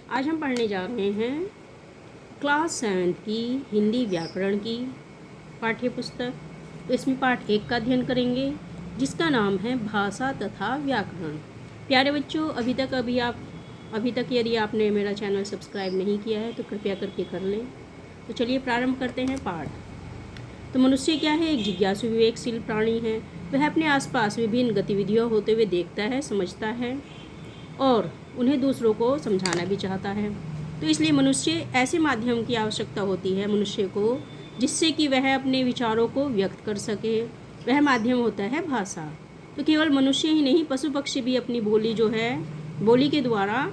आज हम पढ़ने जा रहे हैं क्लास 7 की हिंदी व्याकरण की पाठ्य पुस्तक। तो इसमें पाठ 1 का अध्ययन करेंगे जिसका नाम है भाषा तथा व्याकरण। प्यारे बच्चों, अभी तक यदि आपने मेरा चैनल सब्सक्राइब नहीं किया है तो कृपया करके कर लें। तो चलिए प्रारंभ करते हैं पाठ। तो मनुष्य क्या है? एक जिज्ञासु विवेकशील प्राणी है। वह अपने आसपास विभिन्न गतिविधियों होते हुए देखता है, समझता है और उन्हें दूसरों को समझाना भी चाहता है। तो इसलिए मनुष्य ऐसे माध्यम की आवश्यकता होती है मनुष्य को, जिससे कि वह अपने विचारों को व्यक्त कर सके। वह माध्यम होता है भाषा। तो केवल मनुष्य ही नहीं, पशु पक्षी भी अपनी बोली के द्वारा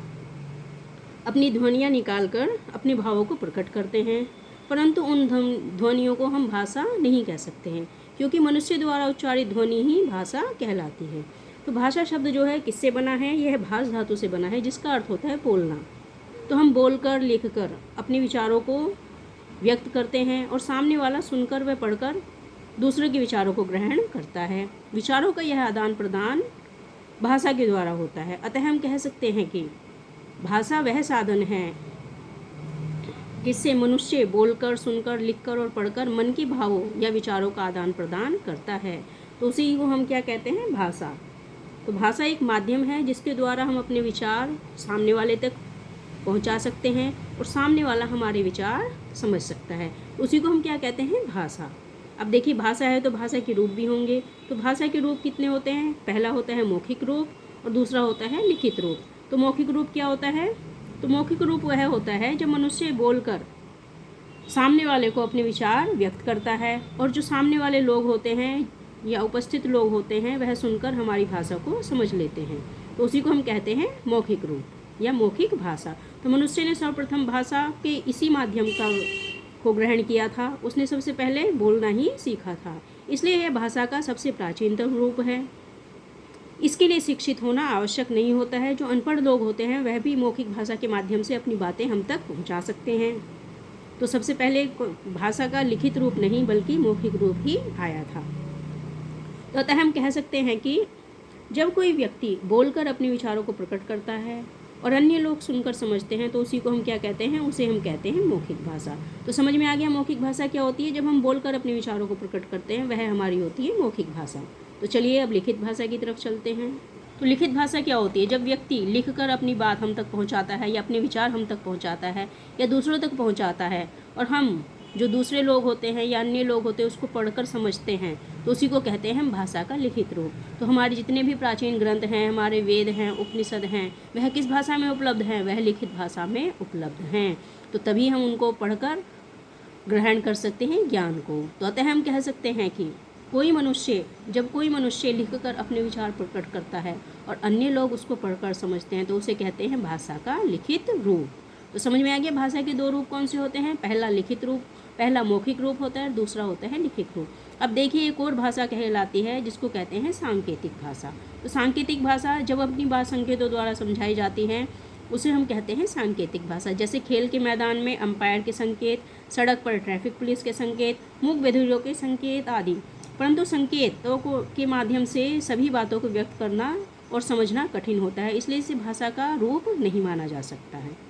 अपनी ध्वनियाँ निकालकर अपने भावों को प्रकट करते हैं, परंतु उन ध्वनियों को हम भाषा नहीं कह सकते हैं, क्योंकि मनुष्य द्वारा उच्चारित ध्वनि ही भाषा कहलाती है। तो भाषा शब्द जो है किससे बना है? यह भाष धातु से बना है, जिसका अर्थ होता है बोलना। तो हम बोलकर, लिखकर अपने विचारों को व्यक्त करते हैं और सामने वाला सुनकर व पढ़कर दूसरों के विचारों को ग्रहण करता है। विचारों का यह आदान प्रदान भाषा के द्वारा होता है। अतः हम कह सकते हैं कि भाषा वह साधन है जिससे मनुष्य बोलकर, सुनकर, लिखकर और पढ़कर मन के भावों या विचारों का आदान प्रदान करता है। तो उसी को हम क्या कहते हैं? भाषा। तो भाषा एक माध्यम है जिसके द्वारा हम अपने विचार सामने वाले तक पहुंचा सकते हैं और सामने वाला हमारे विचार समझ सकता है। उसी को हम क्या कहते हैं? भाषा। अब देखिए, भाषा है तो भाषा के रूप भी होंगे। तो भाषा के रूप कितने होते हैं? पहला होता है मौखिक रूप और दूसरा होता है लिखित रूप। तो मौखिक रूप क्या होता है? तो मौखिक रूप वह होता है जब मनुष्य बोलकर सामने वाले को अपने विचार व्यक्त करता है और जो सामने वाले लोग होते हैं या उपस्थित लोग होते हैं वह सुनकर हमारी भाषा को समझ लेते हैं। तो उसी को हम कहते हैं मौखिक रूप या मौखिक भाषा। तो मनुष्य ने सर्वप्रथम भाषा के इसी माध्यम को ग्रहण किया था। उसने सबसे पहले बोलना ही सीखा था, इसलिए यह भाषा का सबसे प्राचीनतम रूप है। इसके लिए शिक्षित होना आवश्यक नहीं होता है। जो अनपढ़ लोग होते हैं वह भी मौखिक भाषा के माध्यम से अपनी बातें हम तक पहुंचा सकते हैं। तो सबसे पहले भाषा का लिखित रूप नहीं बल्कि मौखिक रूप ही आया था। तो अतः हम कह सकते हैं कि जब कोई व्यक्ति बोलकर अपने विचारों को प्रकट करता है और अन्य लोग सुनकर समझते हैं तो उसी को हम क्या कहते हैं? उसे हम कहते हैं मौखिक भाषा। तो समझ में आ गया मौखिक भाषा क्या होती है? जब हम बोलकर अपने विचारों को प्रकट करते हैं वह हमारी होती है मौखिक भाषा। तो चलिए अब लिखित भाषा की तरफ चलते हैं। तो लिखित भाषा क्या होती है? जब व्यक्ति लिखकर अपनी बात हम तक पहुंचाता है या अपने विचार हम तक पहुंचाता है या दूसरों तक पहुंचाता है और हम जो दूसरे लोग होते हैं या अन्य लोग होते हैं उसको पढ़कर समझते हैं, तो उसी को कहते हैं हम भाषा का लिखित रूप। तो हमारे जितने भी प्राचीन ग्रंथ हैं, हमारे वेद हैं, उपनिषद हैं, वह किस भाषा में उपलब्ध हैं? वह लिखित भाषा में उपलब्ध हैं। तो तभी हम उनको पढ़कर ग्रहण कर सकते हैं ज्ञान को। तो अतः हम कह सकते हैं कि जब कोई मनुष्य लिखकर अपने विचार प्रकट करता है और अन्य लोग उसको पढ़कर समझते हैं तो उसे कहते हैं भाषा का लिखित रूप। तो समझ में आ गया भाषा के दो रूप कौन से होते हैं? पहला मौखिक रूप होता है, दूसरा होता है लिखित रूप। अब देखिए, एक और भाषा कहलाती है जिसको कहते हैं सांकेतिक भाषा। तो सांकेतिक भाषा जब अपनी बात संकेतों द्वारा समझाई जाती है उसे हम कहते हैं सांकेतिक भाषा। जैसे खेल के मैदान में अंपायर के संकेत, सड़क पर ट्रैफिक पुलिस के संकेत, मूक बधिरों के संकेत आदि। परंतु संकेतों के माध्यम से सभी बातों को व्यक्त करना और समझना कठिन होता है, इसलिए इसे भाषा का रूप नहीं माना जा सकता है।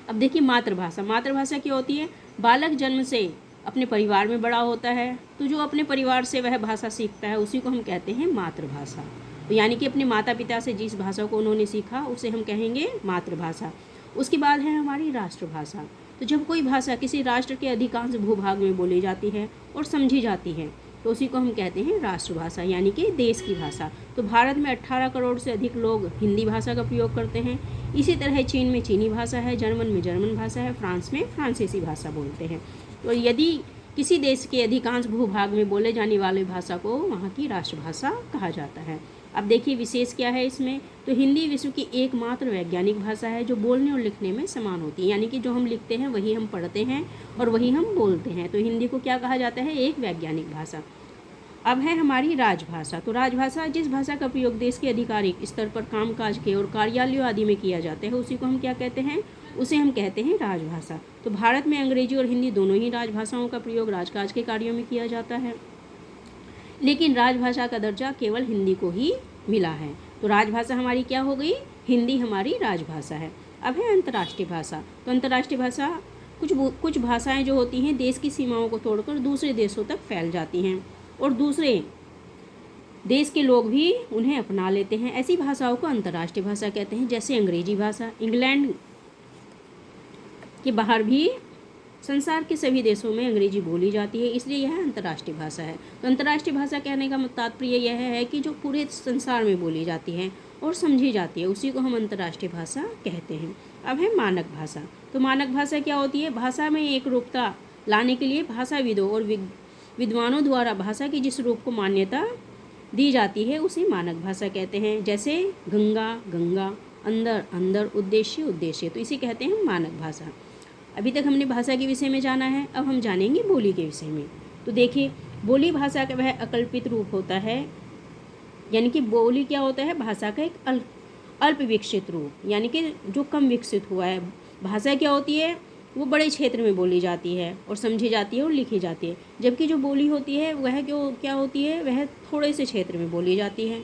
अब देखिए मातृभाषा। मातृभाषा क्या होती है? बालक जन्म से अपने परिवार में बड़ा होता है, तो जो अपने परिवार से वह भाषा सीखता है उसी को हम कहते हैं मातृभाषा। तो यानी कि अपने माता पिता से जिस भाषा को उन्होंने सीखा उसे हम कहेंगे मातृभाषा। उसके बाद है हमारी राष्ट्रभाषा। तो जब कोई भाषा किसी राष्ट्र के अधिकांश भूभाग में बोली जाती है और समझी जाती है तो उसी को हम कहते हैं राष्ट्रभाषा, यानी कि देश की भाषा। तो भारत में 18 करोड़ से अधिक लोग हिंदी भाषा का प्रयोग करते हैं। इसी तरह चीन में चीनी भाषा है, जर्मन में जर्मन भाषा है, फ्रांस में फ्रांसीसी भाषा बोलते हैं। तो यदि किसी देश के अधिकांश भूभाग में बोले जाने वाली भाषा को वहाँ की राष्ट्रभाषा कहा जाता है। अब देखिए विशेष क्या है इसमें? तो हिंदी विश्व की एकमात्र वैज्ञानिक भाषा है जो बोलने और लिखने में समान होती है, यानी कि जो हम लिखते हैं वही हम पढ़ते हैं और वही हम बोलते हैं। तो हिंदी को क्या कहा जाता है? एक वैज्ञानिक भाषा। अब है हमारी राजभाषा। तो राजभाषा जिस भाषा का प्रयोग देश के आधिकारिक स्तर पर कामकाज के और कार्यालयों आदि में किया जाता है उसी को हम क्या कहते हैं? उसे हम कहते हैं राजभाषा। तो भारत में अंग्रेजी और हिंदी दोनों ही राजभाषाओं का प्रयोग राजकाज के कार्यों में किया जाता है, लेकिन राजभाषा का दर्जा केवल हिंदी को ही मिला है। तो राजभाषा हमारी क्या हो गई? हिंदी हमारी राजभाषा है। अब है अंतर्राष्ट्रीय भाषा। तो अंतर्राष्ट्रीय भाषा कुछ भाषाएं जो होती हैं देश की सीमाओं को तोड़कर दूसरे देशों तक फैल जाती हैं और दूसरे देश के लोग भी उन्हें अपना लेते हैं। ऐसी भाषाओं को अंतर्राष्ट्रीय भाषा कहते हैं। जैसे अंग्रेजी भाषा, इंग्लैंड के बाहर भी संसार के सभी देशों में अंग्रेजी बोली जाती है, इसलिए यह अंतर्राष्ट्रीय भाषा है। तो अंतर्राष्ट्रीय भाषा कहने का तात्पर्य यह है कि जो पूरे संसार में बोली जाती है और समझी जाती है, उसी को हम अंतर्राष्ट्रीय भाषा कहते हैं। अब है मानक भाषा। तो मानक भाषा क्या होती है? भाषा में एक रूपता लाने के लिए भाषाविदों और विद्वानों द्वारा भाषा की जिस रूप को मान्यता दी जाती है उसे मानक भाषा कहते हैं। जैसे गंगा, गंगा, अंदर, अंदर, उद्देश्य, उद्देश्य, तो इसे कहते हैं मानक भाषा। अभी तक हमने भाषा के विषय में जाना है, अब हम जानेंगे बोली के विषय में। तो देखिए, बोली भाषा का वह अकल्पित रूप होता है, यानी कि बोली क्या होता है? भाषा का एक अल्प विकसित रूप, यानी कि जो कम विकसित हुआ है। भाषा क्या होती है? वो बड़े क्षेत्र में बोली जाती है और समझी जाती है और लिखी जाती है, जबकि जो बोली होती है वह क्या होती है? वह थोड़े से क्षेत्र में बोली जाती है।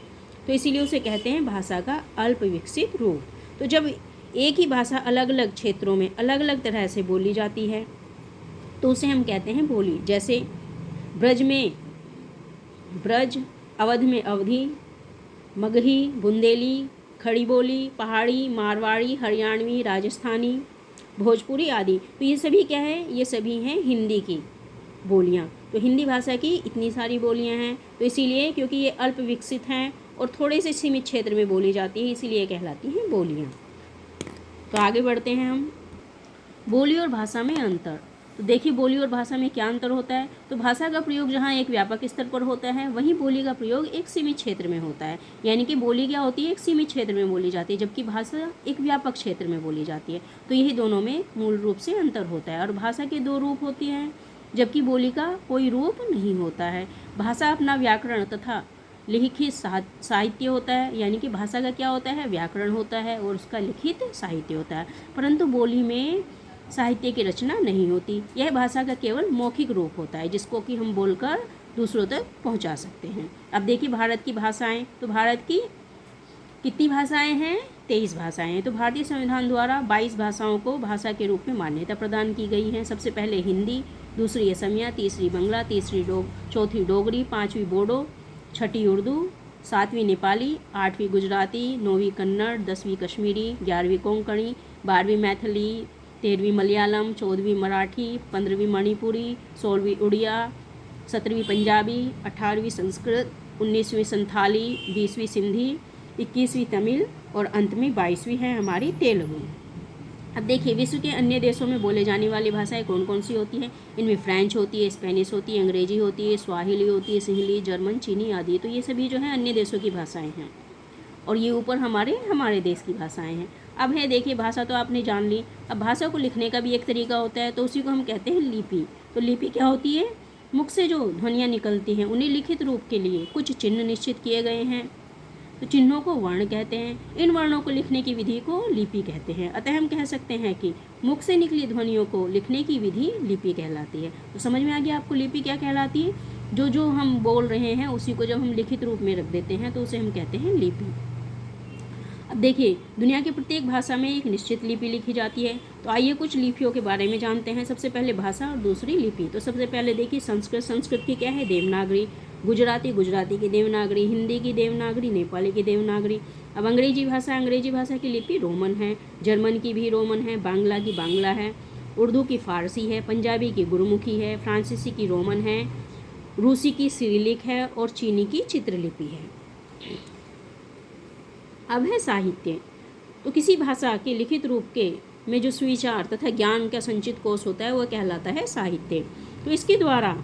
तो इसीलिए उसे कहते हैं भाषा का अल्प विकसित रूप। तो जब एक ही भाषा अलग अलग क्षेत्रों में अलग अलग तरह से बोली जाती है तो उसे हम कहते हैं बोली। जैसे ब्रज में ब्रज, अवध में अवधी, मगही, बुंदेली, खड़ी बोली, पहाड़ी, मारवाड़ी, हरियाणवी, राजस्थानी, भोजपुरी आदि। तो ये सभी क्या है? ये सभी हैं हिंदी की बोलियाँ। तो हिंदी भाषा की इतनी सारी बोलियाँ हैं, तो इसीलिए क्योंकि ये अल्प विकसित हैं और थोड़े से सीमित क्षेत्र में बोली जाती है, इसीलिए कहलाती हैं बोलियाँ। तो आगे बढ़ते हैं हम। बोली और भाषा में अंतर। तो देखिए, बोली और भाषा में क्या अंतर होता है? तो भाषा का प्रयोग जहाँ एक व्यापक स्तर पर होता है, वहीं बोली का प्रयोग एक सीमित क्षेत्र में होता है। यानी कि बोली क्या होती है? एक सीमित क्षेत्र में बोली जाती है, जबकि भाषा एक व्यापक क्षेत्र में बोली जाती है। तो यही दोनों में मूल रूप से अंतर होता है। और भाषा के दो रूप होते हैं, जबकि बोली का कोई रूप नहीं होता है। भाषा अपना व्याकरण तथा लिखित साहित्य होता है, यानी कि भाषा का क्या होता है? व्याकरण होता है और उसका लिखित साहित्य होता है, परंतु बोली में साहित्य की रचना नहीं होती। यह भाषा का केवल मौखिक रूप होता है, जिसको कि हम बोलकर दूसरों तक पहुंचा सकते हैं। अब देखिए भारत की भाषाएं। तो भारत की कितनी भाषाएं हैं? 23 भाषाएं हैं। तो भारतीय संविधान द्वारा 22 भाषाओं को भाषा के रूप में मान्यता प्रदान की गई है। सबसे पहले हिंदी, दूसरी असमिया, तीसरी बंगला, चौथी डोगरी, पाँचवीं बोडो, छठी उर्दू, सातवीं नेपाली, आठवीं गुजराती, नौवीं कन्नड़, 10वीं कश्मीरी, 11वीं कोंकणी, 12वीं मैथिली, 13वीं मलयालम, 14वीं मराठी, 15वीं मणिपुरी, 16वीं उड़िया, 17वीं पंजाबी, 18वीं संस्कृत, 19वीं संथाली, 20वीं सिंधी, 21वीं तमिल और अंत में 22वीं है हमारी तेलुगु। अब देखिए, विश्व के अन्य देशों में बोले जाने वाली भाषाएं कौन कौन सी होती हैं? इनमें फ्रेंच होती है, स्पेनिश होती है, अंग्रेजी होती है, स्वाहिली होती है, सिंहली, जर्मन, चीनी आदि। तो ये सभी जो है अन्य देशों की भाषाएं हैं और ये ऊपर हमारे देश की भाषाएं हैं। अब है देखिए, भाषा तो आपने जान ली। अब भाषा को लिखने का भी एक तरीका होता है, तो उसी को हम कहते हैं लिपि। तो लिपि क्या होती है? मुख से जो ध्वनियाँ निकलती हैं उन्हें लिखित रूप के लिए कुछ चिन्ह निश्चित किए गए हैं, तो चिन्हों को वर्ण कहते हैं। इन वर्णों को लिखने की विधि को लिपि कहते हैं। अतः हम कह सकते हैं कि मुख से निकली ध्वनियों को लिखने की विधि लिपि कहलाती है। तो समझ में आ गया आपको लिपि क्या कहलाती है? जो हम बोल रहे हैं उसी को जब हम लिखित रूप में रख देते हैं तो उसे हम कहते हैं लिपि। अब देखिए, दुनिया की प्रत्येक भाषा में एक निश्चित लिपि लिखी जाती है। तो आइए कुछ लिपियों के बारे में जानते हैं। सबसे पहले भाषा और दूसरी लिपि। तो सबसे पहले देखिए, संस्कृत की क्या है? देवनागरी। गुजराती की देवनागरी, हिंदी की देवनागरी, नेपाली की देवनागरी। अब अंग्रेजी भाषा की लिपि रोमन है, जर्मन की भी रोमन है, बांग्ला की बांग्ला है, उर्दू की फारसी है, पंजाबी की गुरमुखी है, फ्रांसीसी की रोमन है, रूसी की सिरिलिक है और चीनी की चित्रलिपि है। अब है साहित्य। तो किसी भाषा के लिखित रूप के में जो सुविचार तथा ज्ञान का संचित कोश होता है वह कहलाता है साहित्य। तो इसके द्वारा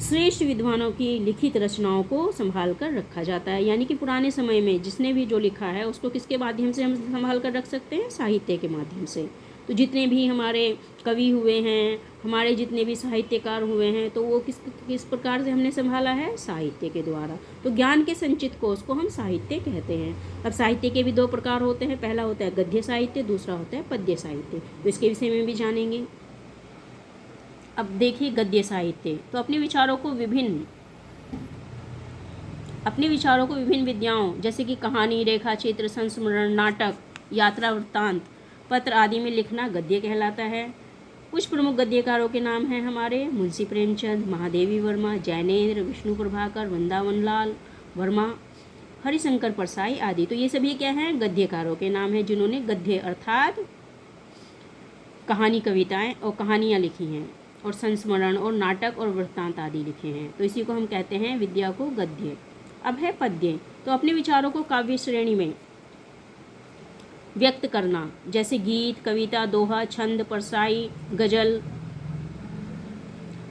श्रेष्ठ विद्वानों की लिखित रचनाओं को संभाल कर रखा जाता है। यानी कि पुराने समय में जिसने भी जो लिखा है उसको किसके माध्यम से हम संभाल कर रख सकते हैं? साहित्य के माध्यम से। तो जितने भी हमारे कवि हुए हैं, हमारे जितने भी साहित्यकार हुए हैं, तो वो किस प्रकार से हमने संभाला है? साहित्य के द्वारा। तो ज्ञान के संचित कोश को हम साहित्य कहते हैं। अब साहित्य के भी दो प्रकार होते हैं। पहला होता है गद्य साहित्य, दूसरा होता है पद्य साहित्य। तो इसके विषय में भी जानेंगे। अब देखिए गद्य साहित्य। तो अपने विचारों को विभिन्न विद्याओं जैसे कि कहानी, रेखा चित्र, संस्मरण, नाटक यात्रा वृत्तांत, पत्र आदि में लिखना गद्य कहलाता है। कुछ प्रमुख गद्यकारों के नाम हैं हमारे मुंशी प्रेमचंद, महादेवी वर्मा, जैनेन्द्र, विष्णु प्रभाकर, वृंदावन लाल वर्मा, हरिशंकर परसाई आदि। तो ये सभी क्या हैं, गद्यकारों के नाम हैं जिन्होंने गद्य अर्थात कहानी, कविताएं और कहानियाँ लिखी हैं और संस्मरण और नाटक और वृत्तांत आदि लिखे हैं। तो इसी को हम कहते हैं विद्या को गद्य। अब है पद्य। तो अपने विचारों को काव्य श्रेणी में व्यक्त करना, जैसे गीत, कविता, दोहा, छंद, परसाई, गजल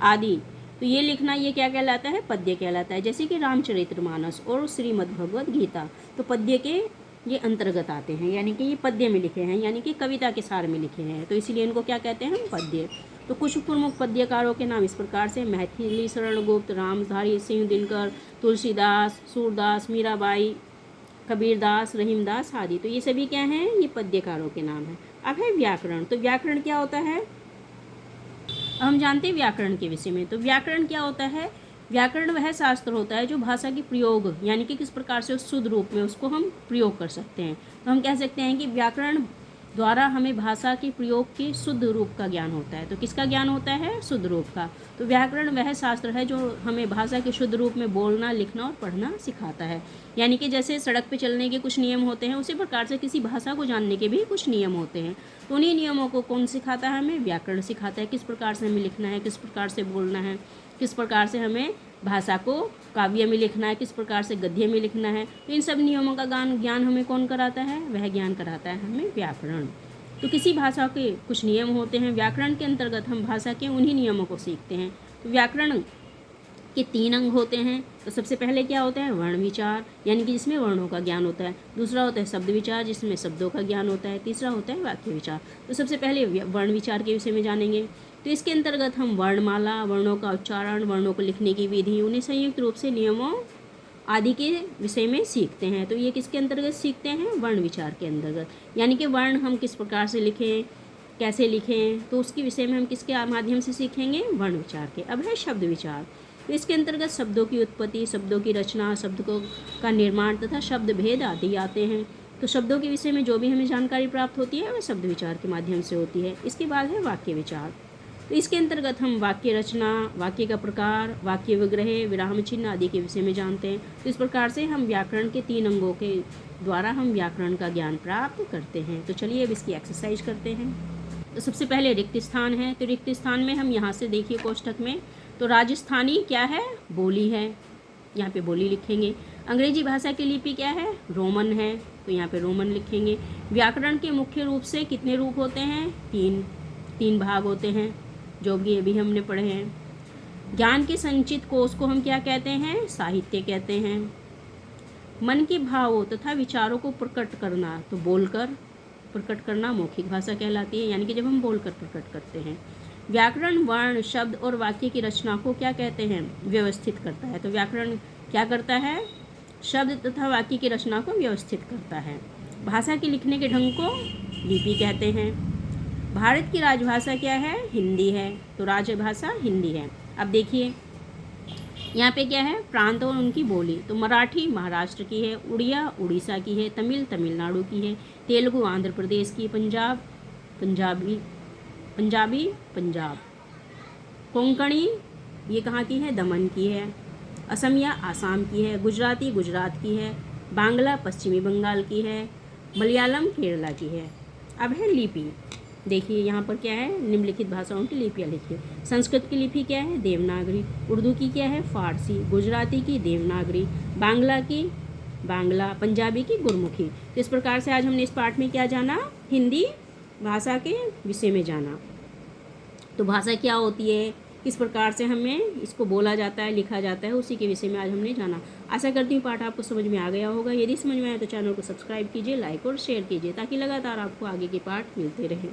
आदि। तो ये लिखना, ये क्या कहलाता है, पद्य कहलाता है। जैसे कि रामचरितमानस और श्रीमद् भगवद गीता, तो पद्य के ये अंतर्गत आते हैं, यानी कि ये पद्य में लिखे हैं, यानी कि कविता के सार में लिखे हैं। तो इसीलिए इनको क्या कहते हैं, हम पद्य। तो कुछ प्रमुख पद्यकारों के नाम इस प्रकार से मैथिली शरण गुप्त, रामधारी सिंह दिनकर, तुलसीदास, सूरदास, मीराबाई, कबीरदास, रहीमदास आदि। तो ये सभी क्या हैं, ये पद्यकारों के नाम हैं। अब है व्याकरण। तो व्याकरण क्या होता है, हम जानते हैं व्याकरण के विषय में। तो व्याकरण क्या होता है, व्याकरण वह शास्त्र होता है जो भाषा की प्रयोग, यानी कि किस प्रकार से उस शुद्ध रूप में उसको हम प्रयोग कर सकते हैं। तो हम कह सकते हैं कि व्याकरण द्वारा हमें भाषा के प्रयोग के शुद्ध रूप का ज्ञान होता है। तो किसका ज्ञान होता है, शुद्ध रूप का। तो व्याकरण वह शास्त्र है जो हमें भाषा के शुद्ध रूप में बोलना, लिखना और पढ़ना सिखाता है। यानी कि जैसे सड़क पे चलने के कुछ नियम होते हैं, उसी प्रकार से किसी भाषा को जानने के भी कुछ नियम होते हैं। तो उन्हीं नियमों को कौन सिखाता है, हमें व्याकरण सिखाता है। किस प्रकार से हमें लिखना है, किस प्रकार से बोलना है, किस प्रकार से हमें भाषा को काव्य में लिखना है, किस प्रकार से गद्य में लिखना है। तो इन सब नियमों का ज्ञान हमें कौन कराता है, वह ज्ञान कराता है हमें व्याकरण। तो किसी भाषा के कुछ नियम होते हैं, व्याकरण के अंतर्गत हम भाषा के उन्हीं नियमों को सीखते हैं। तो व्याकरण के 3 अंग होते हैं। तो सबसे पहले क्या होता है, वर्ण विचार, यानी कि जिसमें वर्णों का ज्ञान होता है। दूसरा होता है शब्द विचार, जिसमें शब्दों का ज्ञान होता है। तीसरा होता है वाक्य विचार। तो सबसे पहले वर्ण विचार के विषय में जानेंगे। तो इसके अंतर्गत हम वर्णमाला, वर्णों का उच्चारण, वर्णों को लिखने की विधि, उन्हें संयुक्त रूप से नियमों आदि के विषय में सीखते हैं। तो ये किसके अंतर्गत सीखते हैं, वर्ण विचार के अंतर्गत। यानी कि वर्ण हम किस प्रकार से लिखें, कैसे लिखें, तो उसके विषय में हम किसके माध्यम से सीखेंगे, वर्ण विचार के। अब है शब्द विचार। तो इसके अंतर्गत शब्दों की उत्पत्ति, शब्दों की रचना, शब्दों का निर्माण तथा शब्द भेद आदि आते हैं। तो शब्दों के विषय में जो भी हमें जानकारी प्राप्त होती है वह शब्द विचार के माध्यम से होती है। इसके बाद है वाक्य विचार। तो इसके अंतर्गत हम वाक्य रचना, वाक्य का प्रकार, वाक्य विग्रह, विराम चिन्ह आदि के विषय में जानते हैं। तो इस प्रकार से हम व्याकरण के 3 अंगों के द्वारा हम व्याकरण का ज्ञान प्राप्त करते हैं। तो चलिए अब इसकी एक्सरसाइज करते हैं। तो सबसे पहले रिक्त स्थान है। तो रिक्त स्थान में हम यहाँ से देखिए कोष्ठक में, तो राजस्थानी क्या है, बोली है, यहाँ पे बोली लिखेंगे। अंग्रेजी भाषा की लिपि क्या है, रोमन है, तो यहाँ पे रोमन लिखेंगे। व्याकरण के मुख्य रूप से कितने रूप होते हैं, 3 भाग होते हैं, जो भी अभी हमने पढ़े हैं। ज्ञान के संचित कोश को हम क्या कहते हैं, साहित्य कहते हैं। मन के भावों तथा विचारों को प्रकट करना, तो बोलकर प्रकट करना मौखिक भाषा कहलाती है, यानी कि जब हम बोलकर प्रकट करते हैं। व्याकरण वर्ण, शब्द और वाक्य की रचना को क्या कहते हैं, व्यवस्थित करता है। तो व्याकरण क्या करता है, शब्द तथा वाक्य की रचना को व्यवस्थित करता है। भाषा के लिखने के ढंग को लिपि कहते हैं। भारत की राजभाषा क्या है, हिंदी है, तो राजभाषा हिंदी है। अब देखिए यहाँ पे क्या है, प्रांत और उनकी बोली। तो मराठी महाराष्ट्र की है, उड़िया उड़ीसा की है, तमिल तमिलनाडु की है, तेलुगु आंध्र प्रदेश की, पंजाबी पंजाब, कोंकणी ये कहाँ की है, दमन की है, असमिया आसाम की है, गुजराती गुजरात की है, बांग्ला पश्चिमी बंगाल की है, मलयालम केरला की है। अब है लिपि। देखिए यहाँ पर क्या है, निम्नलिखित भाषाओं की लिपियाँ लिखिए। संस्कृत की लिपि क्या है, देवनागरी। उर्दू की क्या है, फारसी। गुजराती की देवनागरी। बांग्ला की बांग्ला। पंजाबी की गुरमुखी। तो इस प्रकार से आज हमने इस पाठ में क्या जाना, हिंदी भाषा के विषय में जाना। तो भाषा क्या होती है, किस प्रकार से हमें इसको बोला जाता है, लिखा जाता है, उसी के विषय में आज हमने जाना। आशा करती हूँ पाठ आपको समझ में आ गया होगा। यदि समझ में आया तो चैनल को सब्सक्राइब कीजिए, लाइक और शेयर कीजिए, ताकि लगातार आपको आगे के पाठ मिलते रहें।